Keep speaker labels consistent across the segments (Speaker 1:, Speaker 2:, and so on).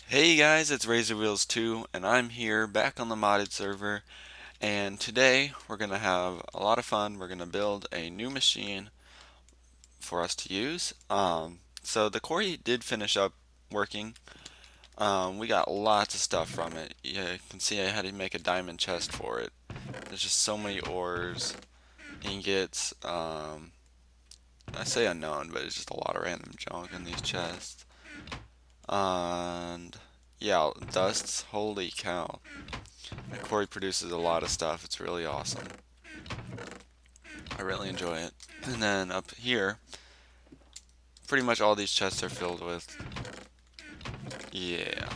Speaker 1: Hey guys, it's Razor Wheels 2, and I'm here back on the modded server. And today we're gonna have a lot of fun. We're gonna build a new machine for us to use. So the quarry did finish up working. We got lots of stuff from it. You can see I had to make a diamond chest for it. There's just so many ores, ingots. I say unknown, but it's just a lot of random junk in these chests. And yeah, dusts. Holy cow! The quarry produces a lot of stuff. It's really awesome. I really enjoy it. And then up here, pretty much all these chests are filled with. Yeah.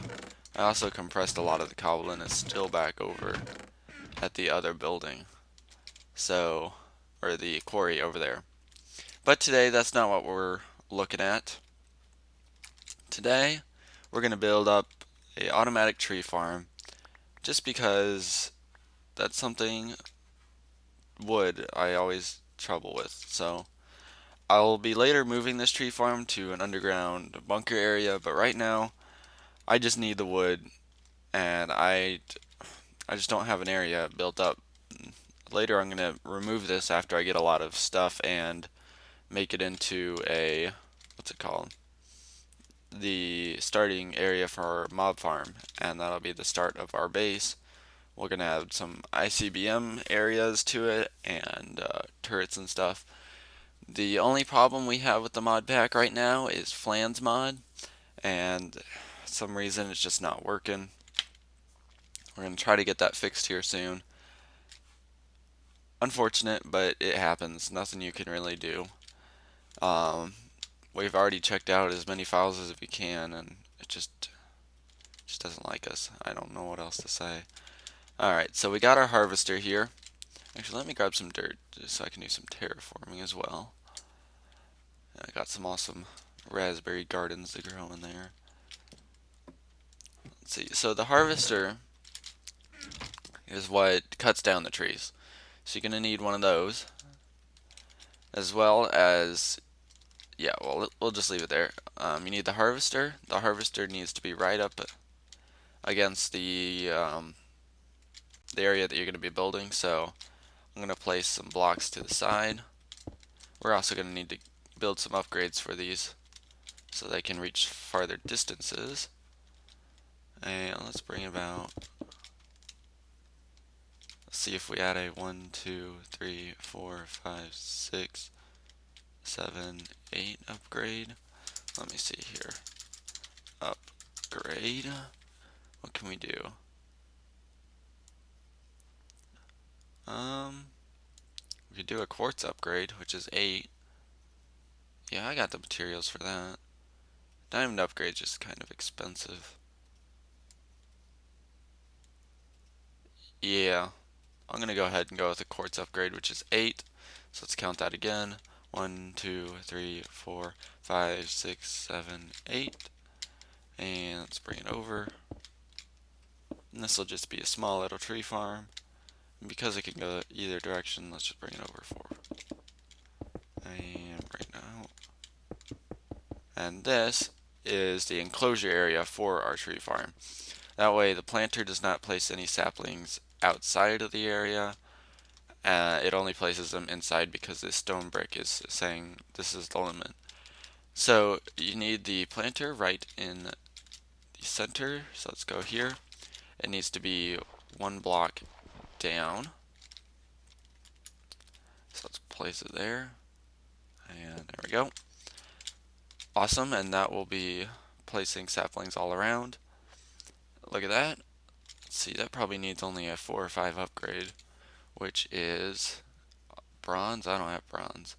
Speaker 1: I also compressed a lot of the cobble and it's still back over at the other building. So, or the quarry over there. But today, that's not what we're looking at. Today, we're going to build up a automatic tree farm just because that's something wood I always trouble with. So, I'll be later moving this tree farm to an underground bunker area, but right now I just need the wood and I just don't have an area built up. Later I'm going to remove this after I get a lot of stuff and make it into a what's it called? The starting area for our mob farm, and that'll be the start of our base. We're going to add some ICBM areas to it and turrets and stuff. The only problem we have with the mod pack right now is Flans mod, and for some reason it's just not working. We're going to try to get that fixed here soon. Unfortunate, but it happens. Nothing you can really do. Um, we've already checked out as many files as we can, and it just doesn't like us. I don't know what else to say. Alright, so we got our harvester here. Actually, let me grab some dirt just so I can do some terraforming as well. I got some awesome raspberry gardens to grow in there. Let's see. So the harvester is what cuts down the trees. So you're going to need one of those. As well as, yeah, well, we'll just leave it there. You need the harvester. The harvester needs to be right up against the area that you're going to be building. So I'm going to place some blocks to the side. We're also going to need to build some upgrades for these so they can reach farther distances. And let's bring about, let's see if we add a 1, 2, 3, 4, 5, 6, 7, 8 upgrade. Let me see here. Upgrade. What can we do? We could do a quartz upgrade, which is 8. Yeah, I got the materials for that. Diamond upgrade's just kind of expensive. Yeah, I'm gonna go ahead and go with a quartz upgrade, which is 8. So let's count that again. 1, 2, 3, 4, 5, 6, 7, 8. And let's bring it over. And this will just be a small little tree farm. And because it can go either direction, let's just bring it over 4. And right now. And this is the enclosure area for our tree farm. That way the planter does not place any saplings outside of the area. It only places them inside because this stone brick is saying this is the limit. So you need the planter right in the center. So let's go here. It needs to be 1 block down. So let's place it there. And there we go. Awesome, and that will be placing saplings all around. Look at that. Let's see, that probably needs only a 4 or 5 upgrade, which is bronze. I don't have bronze.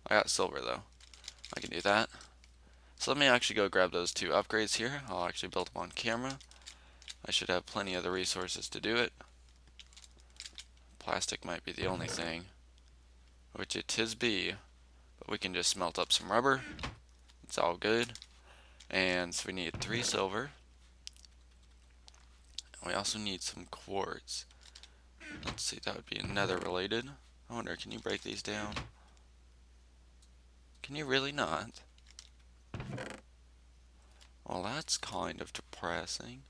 Speaker 1: I got silver though. I can do that. So let me actually go grab those 2 upgrades here. I'll actually build them on camera. I should have plenty of the resources to do it. Plastic might be the only thing, which it tis be, but we can just smelt up some rubber. It's all good. And so we need 3 silver. We also need some quartz. Let's see, that would be nether related. I wonder, can you break these down? Can you really not? Well, that's kind of depressing.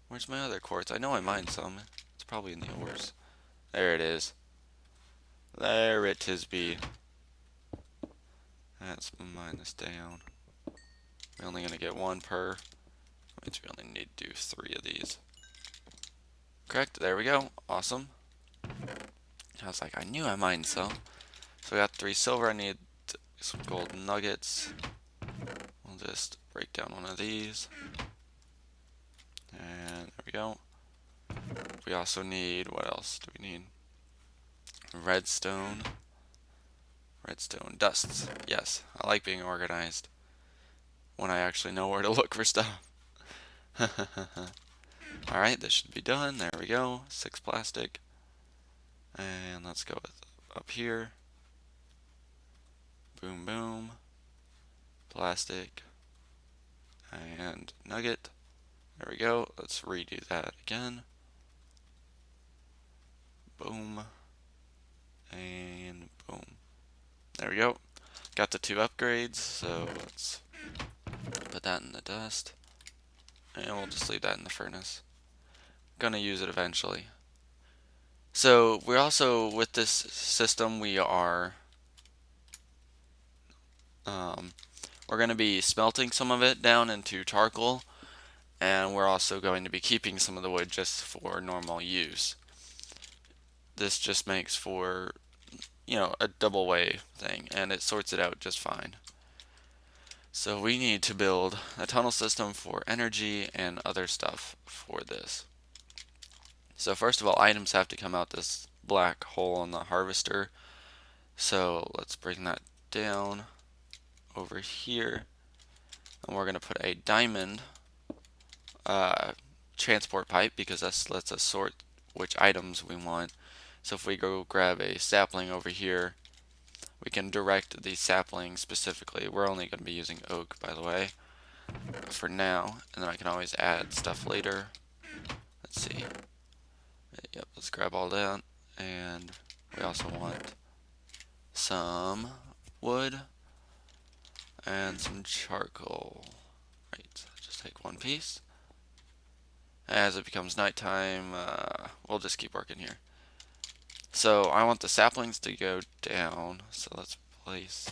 Speaker 1: Where's my other quartz? I know I mined some. It's probably in the ores. There it is. There it is be. Let's mine this down. We're only gonna get one per. That means we only need to do 3 of these. Correct, there we go. Awesome. I was like, I knew I mined some. So we got 3 silver. I need some gold nuggets. We'll just break down one of these. And there we go. We also need, what else do we need? Redstone. Redstone dusts. Yes, I like being organized when I actually know where to look for stuff. Alright, this should be done. There we go. 6 plastic. And let's go with up here. Boom, boom. Plastic. And nugget. There we go. Let's redo that again. Boom. And boom. There we go. Got the 2 upgrades, so let's put that in the dust. And we'll just leave that in the furnace. Gonna use it eventually. So we're also, with this system, we are we're going to be smelting some of it down into charcoal, and we're also going to be keeping some of the wood just for normal use. This just makes for, you know, a double way thing, and it sorts it out just fine. So we need to build a tunnel system for energy and other stuff for this. So first of all, items have to come out this black hole in the harvester. So let's bring that down over here, and we're going to put a diamond transport pipe, because that lets us sort which items we want. So if we go grab a sapling over here, we can direct the sapling specifically. We're only going to be using oak, by the way, for now, and then I can always add stuff later. Let's see. Yep, let's grab all that, and we also want some wood and some charcoal. Right, just take 1 piece. As it becomes nighttime, we'll just keep working here. So I want the saplings to go down, so let's place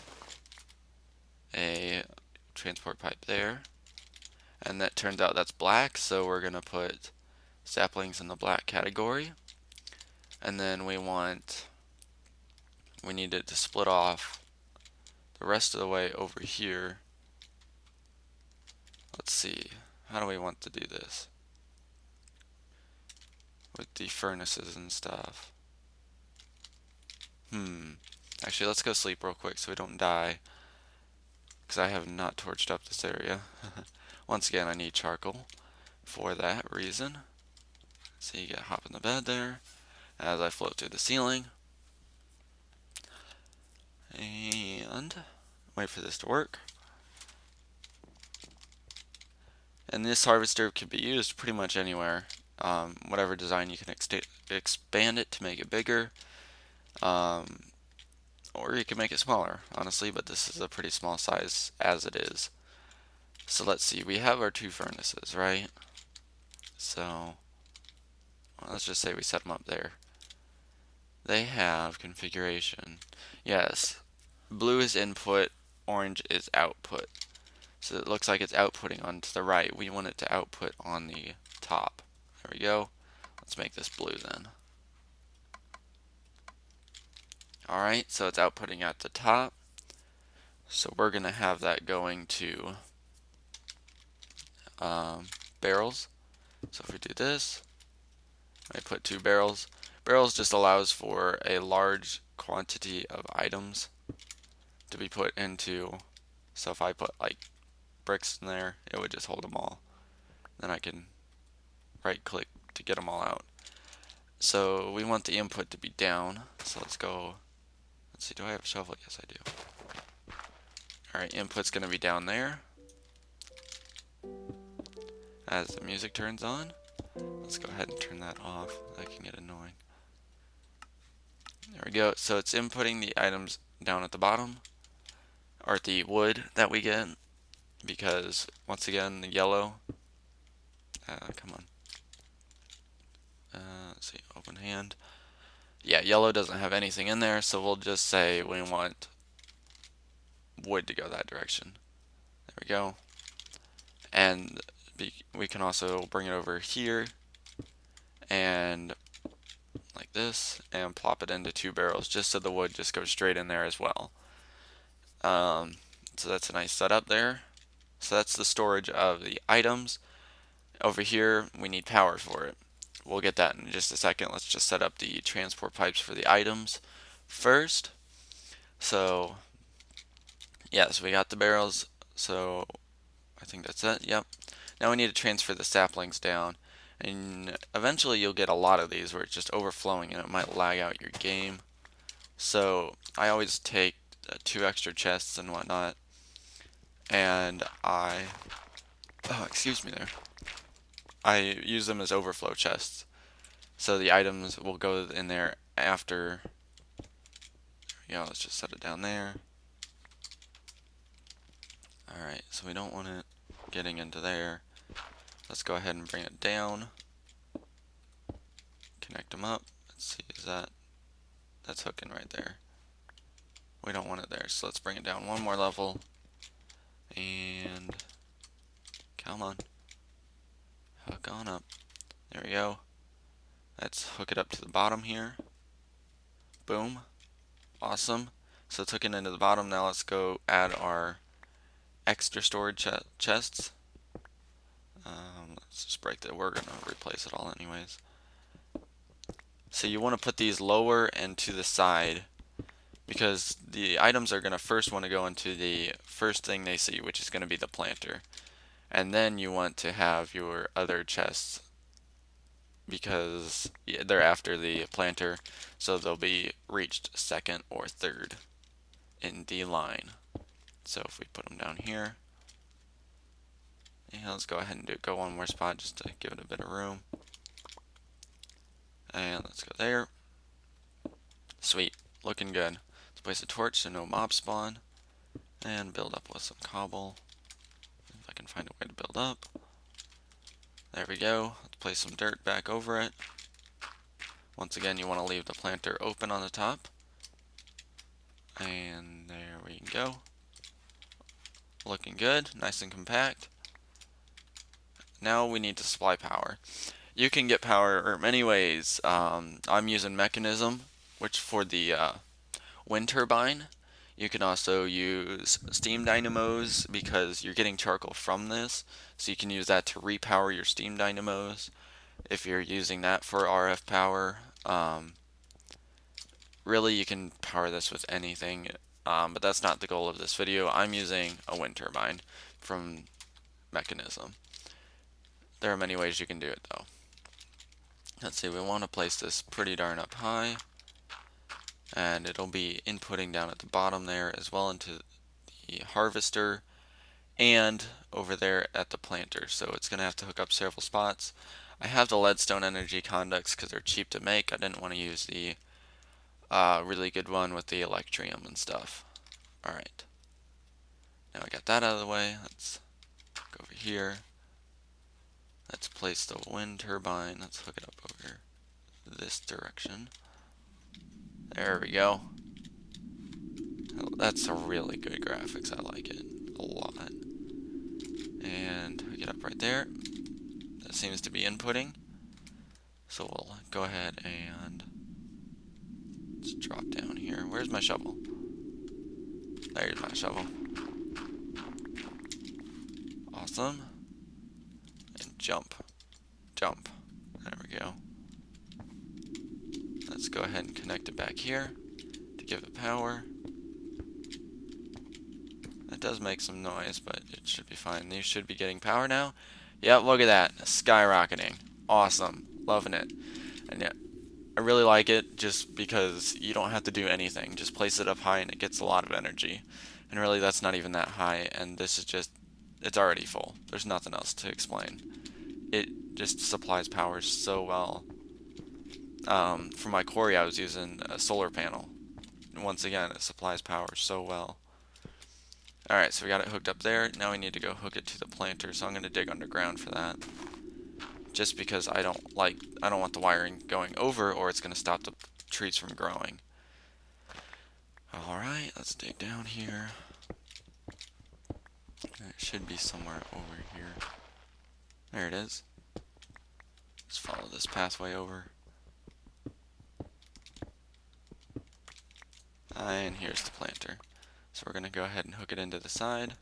Speaker 1: a transport pipe there. And that turns out that's black, so we're going to put saplings in the black category. And then we need it to split off the rest of the way over here. Let's see, how do we want to do this with the furnaces and stuff? Actually, let's go sleep real quick so we don't die, because I have not torched up this area. Once again, I need charcoal for that reason. So you get hop in the bed there as I float through the ceiling. And wait for this to work. And this harvester can be used pretty much anywhere. Whatever design you can expand it to make it bigger. Or you can make it smaller, honestly, but this is a pretty small size as it is. So let's see, we have our 2 furnaces, right? So well, let's just say we set them up there. They have configuration. Yes, blue is input, orange is output. So it looks like it's outputting onto the right. We want it to output on the top. There we go. Let's make this blue then. Alright, so it's outputting at the top. So we're going to have that going to barrels. So if we do this, I put 2 barrels. Barrels just allows for a large quantity of items to be put into. So if I put like bricks in there, it would just hold them all. Then I can right click to get them all out. So we want the input to be down. So let's go. Let's see, do I have a shovel? Yes, I do. Alright, input's going to be down there. As the music turns on, let's go ahead and turn that off. That can get annoying. There we go. So it's inputting the items down at the bottom, or the wood that we get. because once again, the yellow, come on, let's see, open hand. Yeah, yellow doesn't have anything in there, so we'll just say we want wood to go that direction. There we go. And we can also bring it over here and like this and plop it into 2 barrels just so the wood just goes straight in there as well. So that's a nice setup there. So that's the storage of the items. Over here we need power for it. We'll get that in just a second. Let's just set up the transport pipes for the items first. So yes, we got the barrels, so I think that's it. Yep. Now we need to transfer the saplings down, and eventually you'll get a lot of these where it's just overflowing and it might lag out your game. So I always take 2 extra chests and whatnot, and excuse me there, I use them as overflow chests. So the items will go in there after. Yeah, let's just set it down there. Alright, so we don't want it getting into there. Let's go ahead and bring it down. Connect them up. Let's see, that's hooking right there. We don't want it there, so let's bring it down one more level. And come on. Hook on up. There we go. Let's hook it up to the bottom here. Boom. Awesome. So it's hooking into the bottom. Now let's go add our extra storage chests. Let's just break that. We're going to replace it all anyways. So you want to put these lower and to the side because the items are going to first want to go into the first thing they see, which is going to be the planter. And then you want to have your other chests because they're after the planter, so they'll be reached second or third in the line. So if we put them down here, and let's go ahead and go one more spot just to give it a bit of room. And let's go there. Sweet, looking good. Let's place a torch so no mob spawn, and build up with some cobble. If I can find a way to build up. There we go. Let's place some dirt back over it. Once again, you want to leave the planter open on the top. And there we go. Looking good, nice and compact. Now we need to supply power. You can get power many ways. I'm using Mekanism, which for the wind turbine. You can also use steam dynamos because you're getting charcoal from this, so you can use that to repower your steam dynamos if you're using that for RF power. Really, you can power this with anything, but that's not the goal of this video. I'm using a wind turbine from Mekanism. There are many ways you can do it though. Let's see, we want to place this pretty darn up high, and it'll be inputting down at the bottom there as well into the harvester and over there at the planter, so it's going to have to hook up several spots. I have the leadstone energy conducts because they're cheap to make. I didn't want to use the really good one with the electrium and stuff. Alright, now I got that out of the way. Let's go over here. Let's place the wind turbine. Let's hook it up over this direction. There we go. That's a really good graphics. I like it a lot. And hook it up right there. That seems to be inputting. So we'll go ahead and let's drop down here. Where's my shovel? There's my shovel. Awesome. And jump. Jump. There we go. Let's go ahead and connect it back here to give it power. That does make some noise, but it should be fine. These should be getting power now. Yep, look at that. Skyrocketing. Awesome. Loving it. And yeah, I really like it just because you don't have to do anything. Just place it up high and it gets a lot of energy. And really that's not even that high, and this is just, it's already full. There's nothing else to explain. It just supplies power so well. For my quarry I was using a solar panel. And once again, it supplies power so well. Alright, so we got it hooked up there. Now we need to go hook it to the planter, so I'm going to dig underground for that. Just because I don't want the wiring going over, or it's going to stop the trees from growing. Alright, let's dig down here. It should be somewhere over here. There it is. Let's follow this pathway over. And here's the planter. So we're going to go ahead and hook it into the side.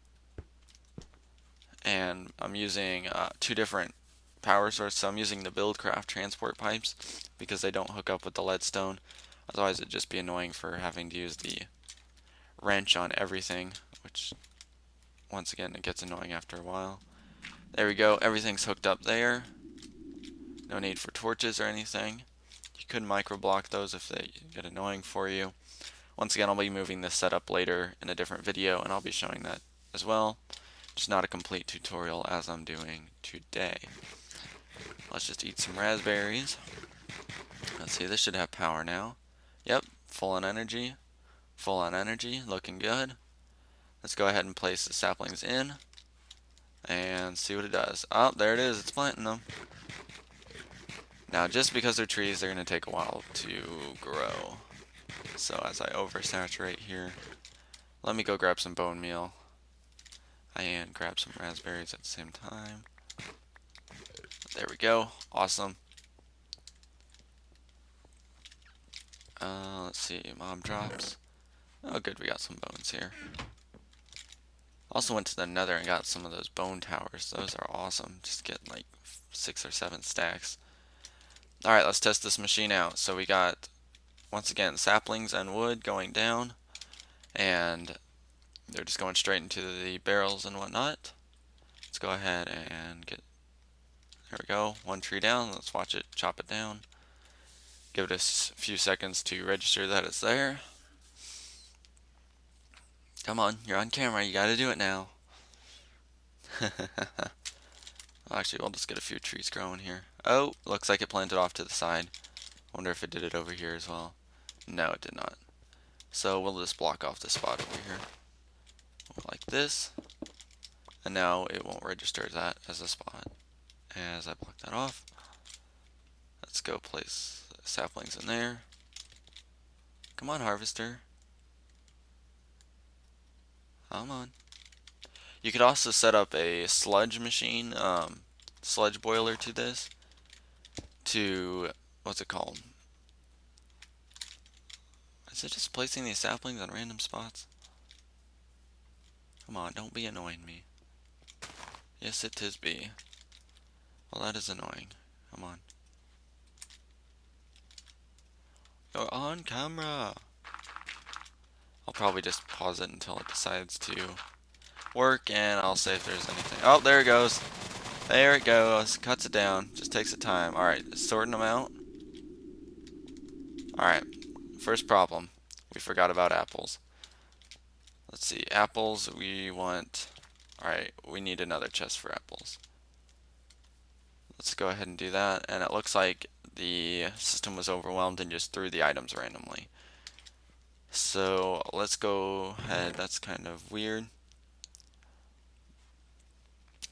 Speaker 1: And I'm using two different power sources. So I'm using the Buildcraft transport pipes because they don't hook up with the leadstone. Otherwise it'd just be annoying for having to use the wrench on everything, which once again it gets annoying after a while. There we go, everything's hooked up there. No need for torches or anything. You could microblock those if they get annoying for you. Once again, I'll be moving this setup later in a different video, and I'll be showing that as well. Just not a complete tutorial as I'm doing today. Let's just eat some raspberries. Let's see, this should have power now. Yep, full on energy. Full on energy, looking good. Let's go ahead and place the saplings in and see what it does. Oh, there it is, it's planting them. Now, just because they're trees, they're going to take a while to grow. So as I oversaturate here, let me go grab some bone meal and grab some raspberries at the same time. There we go. Awesome. Let's see. Mob drops. Oh, good. We got some bones here. Also went to the nether and got some of those bone towers. Those are awesome. Just get like 6 or 7 stacks. Alright, let's test this machine out. So we got, once again, saplings and wood going down. And they're just going straight into the barrels and whatnot. Let's go ahead and get, there we go, one tree down. Let's watch it chop it down. Give it a few seconds to register that it's there. Come on, you're on camera, you gotta do it now. Actually, we'll just get a few trees growing here. Oh, looks like it planted off to the side. Wonder if it did it over here as well. No, it did not. So we'll just block off the spot over here. Like this. And now it won't register that as a spot. As I block that off. Let's go place saplings in there. Come on, harvester. Come on. You could also set up a sludge machine, sludge boiler to this. To, what's it called? Is it just placing these saplings on random spots? Come on, don't be annoying me. Yes, it is be. Well, that is annoying. Come on. You're on camera. I'll probably just pause it until it decides to work, and I'll say if there's anything. Oh, there it goes. There it goes. Cuts it down. Just takes the time. Alright, sorting them out. Alright, first problem. We forgot about apples. Let's see, apples we want. Alright, we need another chest for apples. Let's go ahead and do that, and it looks like the system was overwhelmed and just threw the items randomly. So let's go ahead. That's kind of weird.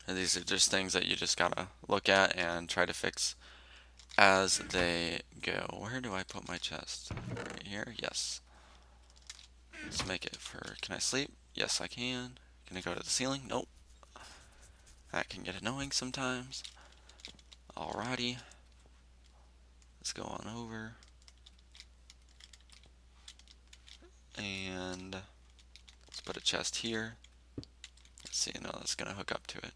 Speaker 1: And these are just things that you just gotta look at and try to fix as they go. Where do I put my chest? Right here? Yes. Let's make it for, can I sleep? Yes, I can. Can I go to the ceiling? Nope. That can get annoying sometimes. Alrighty. Let's go on over. And let's put a chest here. Let's see, no, that's gonna hook up to it.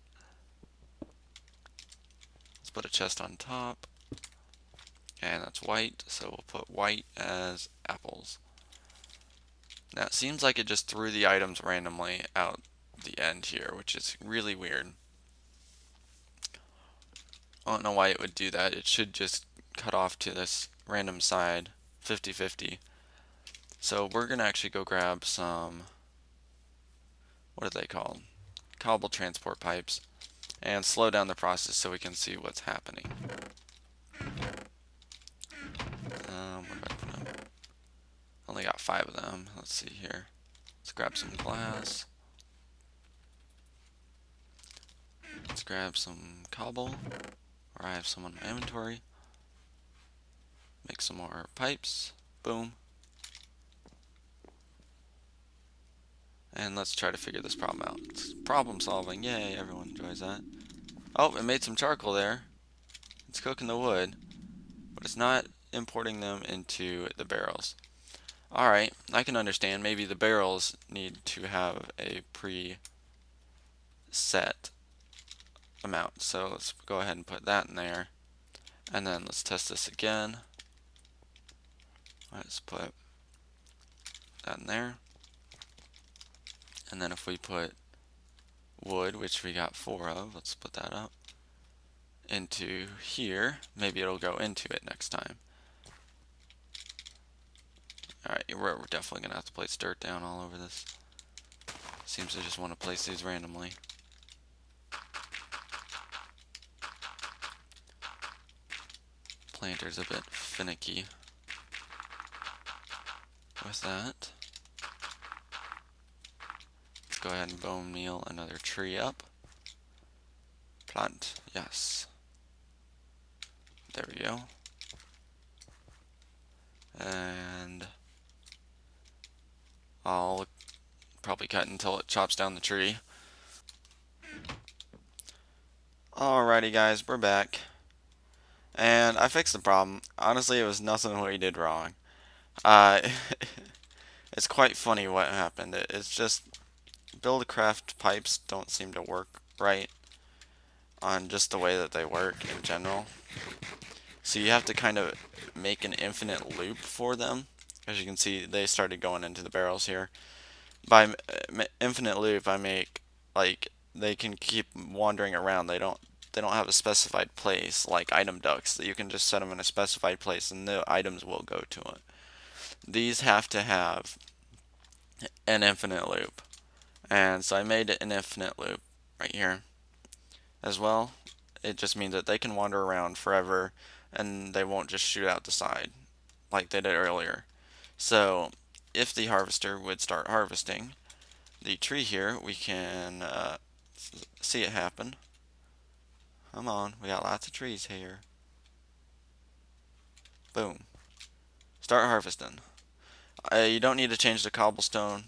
Speaker 1: Let's put a chest on top. And that's white, so we'll put white as apples. Now it seems like it just threw the items randomly out the end here, which is really weird. I don't know why it would do that. It should just cut off to this random side, 50-50. So we're gonna actually go grab some, what are they called? Cobble transport pipes, and slow down the process so we can see what's happening. Where do I put them? Only got 5 of them. Let's see here. Let's grab some glass. Let's grab some cobble, or I have some on my inventory. Make some more pipes. Boom. And let's try to figure this problem out. It's problem solving. Yay, everyone enjoys that. Oh, it made some charcoal there. It's cooking the wood, but it's not importing them into the barrels. Alright, I can understand. Maybe the barrels need to have a preset amount. So let's go ahead and put that in there. And then let's test this again. Let's put that in there. And then if we put wood, which we got 4 of, let's put that up, into here, maybe it'll go into it next time. Alright, we're definitely going to have to place dirt down all over this. Seems to just want to place these randomly. Planter's a bit finicky with that. Let's go ahead and bone meal another tree up. Plant, yes. There we go. And I'll probably cut until it chops down the tree. Alrighty guys, we're back. And I fixed the problem. Honestly, it was nothing we did wrong. Uh, it's quite funny what happened. It's just Buildcraft pipes don't seem to work right on just the way that they work in general. So you have to kind of make an infinite loop for them. As you can see, they started going into the barrels here. By infinite loop, I make like they can keep wandering around. They don't have a specified place like item ducts that you can just set them in a specified place and the items will go to it. These have to have an infinite loop. And so I made an infinite loop right here as well. It just means that they can wander around forever and they won't just shoot out the side like they did earlier. So if the harvester would start harvesting the tree here, we can see it happen. Come on, we got lots of trees here. Boom. Start harvesting. You don't need to change the cobblestone.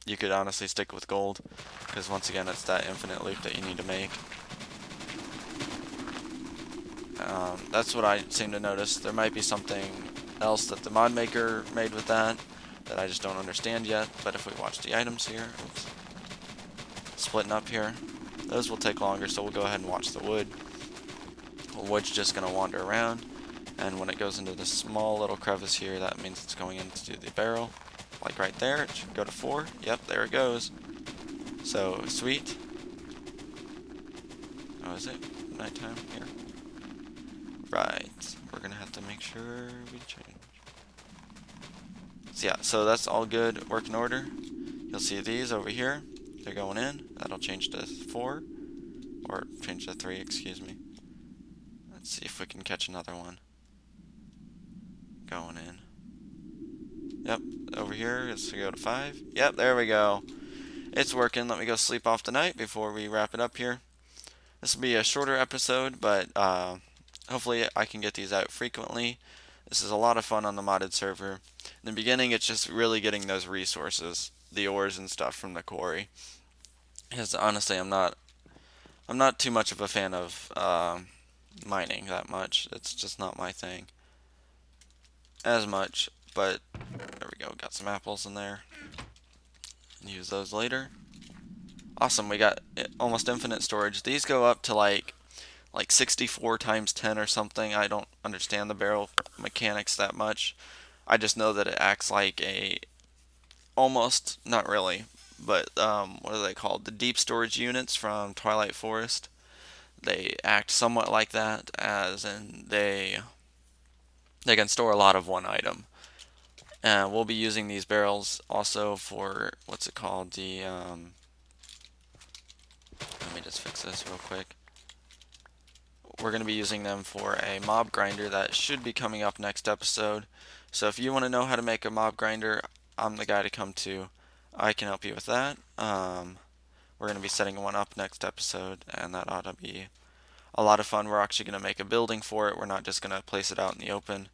Speaker 1: You could honestly stick with gold, because once again, it's that infinite loop that you need to make. That's what I seem to notice. There might be something else that the mod maker made with that I just don't understand yet, but if we watch the items here, oops, splitting up here, those will take longer, so we'll go ahead and watch the wood. The wood's just going to wander around, and when it goes into this small little crevice here, that means it's going into the barrel. Like right there, it should go to 4. Yep, there it goes. So, sweet. Oh, is it nighttime here? Right. We're gonna have to make sure we change. So yeah, so that's all good, working order. You'll see these over here. They're going in. That'll change to 4. Or change to 3, excuse me. Let's see if we can catch another one. Going in. Yep, over here it's to go to 5. Yep, there we go. It's working. Let me go sleep off the night before we wrap it up here. This will be a shorter episode, but hopefully I can get these out frequently. This is a lot of fun on the modded server. In the beginning, it's just really getting those resources, the ores and stuff from the quarry. Because honestly, I'm not too much of a fan of mining that much. It's just not my thing as much. But there we go. Got some apples in there. Use those later. Awesome. We got almost infinite storage. These go up to like 64 times 10 or something. I don't understand the barrel mechanics that much. I just know that it acts like a almost, not really, but what are they called? The deep storage units from Twilight Forest. They act somewhat like that, as in they can store a lot of one item. And we'll be using these barrels also for what's it called? The let me just fix this real quick. We're going to be using them for a mob grinder that should be coming up next episode. So if you want to know how to make a mob grinder, I'm the guy to come to. I can help you with that. We're going to be setting one up next episode, and that ought to be a lot of fun. We're actually going to make a building for it. We're not just going to place it out in the open,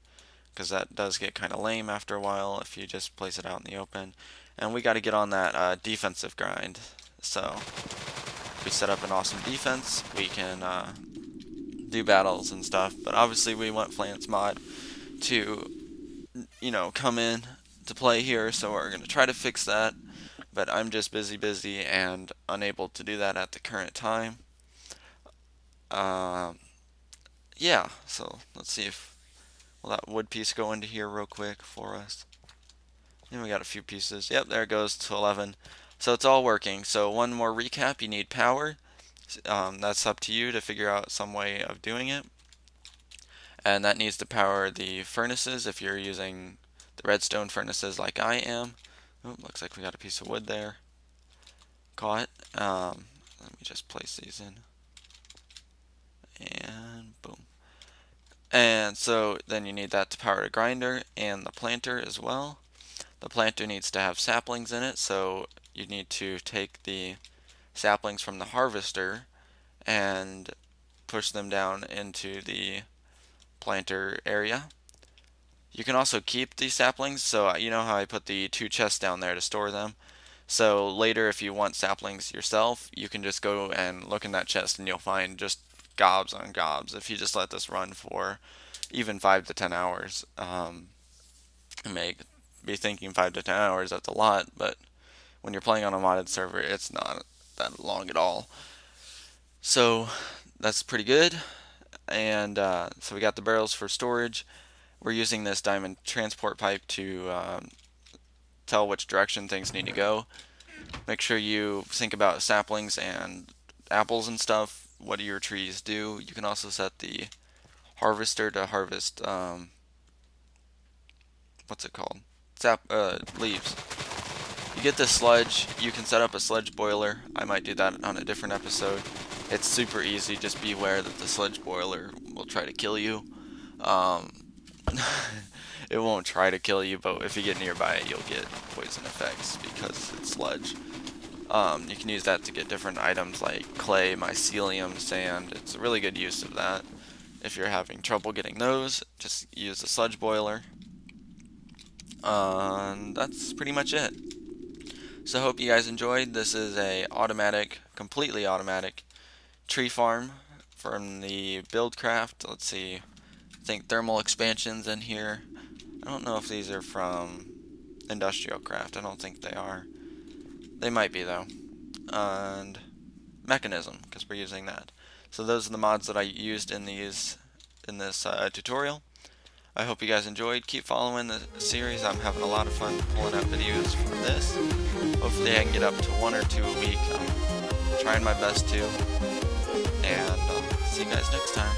Speaker 1: because that does get kind of lame after a while if you just place it out in the open. And we got to get on that defensive grind. So if we set up an awesome defense, we can do battles and stuff. But obviously we want Flance Mod to, come in to play here, so we're going to try to fix that. But I'm just busy and unable to do that at the current time. Yeah, so let's see if will that wood piece go into here real quick for us. And we got a few pieces. Yep, there it goes to 11. So it's all working. So one more recap, you need power. That's up to you to figure out some way of doing it. And that needs to power the furnaces if you're using the redstone furnaces like I am. Oh, looks like we got a piece of wood there. Caught. Let me just place these in. And boom. And so then you need that to power the grinder and the planter as well. The planter needs to have saplings in it, so you need to take the saplings from the harvester and push them down into the planter area. You can also keep these saplings, so you know how I put the 2 chests down there to store them. So later if you want saplings yourself, you can just go and look in that chest and you'll find just gobs on gobs if you just let this run for even 5 to 10 hours. You may be thinking 5 to 10 hours, that's a lot, but when you're playing on a modded server, it's not that long at all. So that's pretty good. And so we got the barrels for storage. We're using this diamond transport pipe to tell which direction things need to go. Make sure you think about saplings and apples and stuff. What do your trees do? You can also set the harvester to harvest what's it called? Leaves. You get this sludge, you can set up a sludge boiler. I might do that on a different episode. It's super easy, just beware that the sludge boiler will try to kill you. It won't try to kill you, but if you get nearby it, you'll get poison effects because it's sludge. You can use that to get different items like clay, mycelium, sand. It's a really good use of that. If you're having trouble getting those, just use the sludge boiler. That's pretty much it. So I hope you guys enjoyed. This is a automatic, completely automatic tree farm from the Buildcraft. Let's see, I think Thermal Expansion's in here. I don't know if these are from Industrial Craft. I don't think they are. They might be though. And Mechanism, because we're using that. So those are the mods that I used in this tutorial. I hope you guys enjoyed. Keep following the series. I'm having a lot of fun pulling out videos for this. Hopefully I can get up to 1 or 2 a week. I'm trying my best to. And see you guys next time.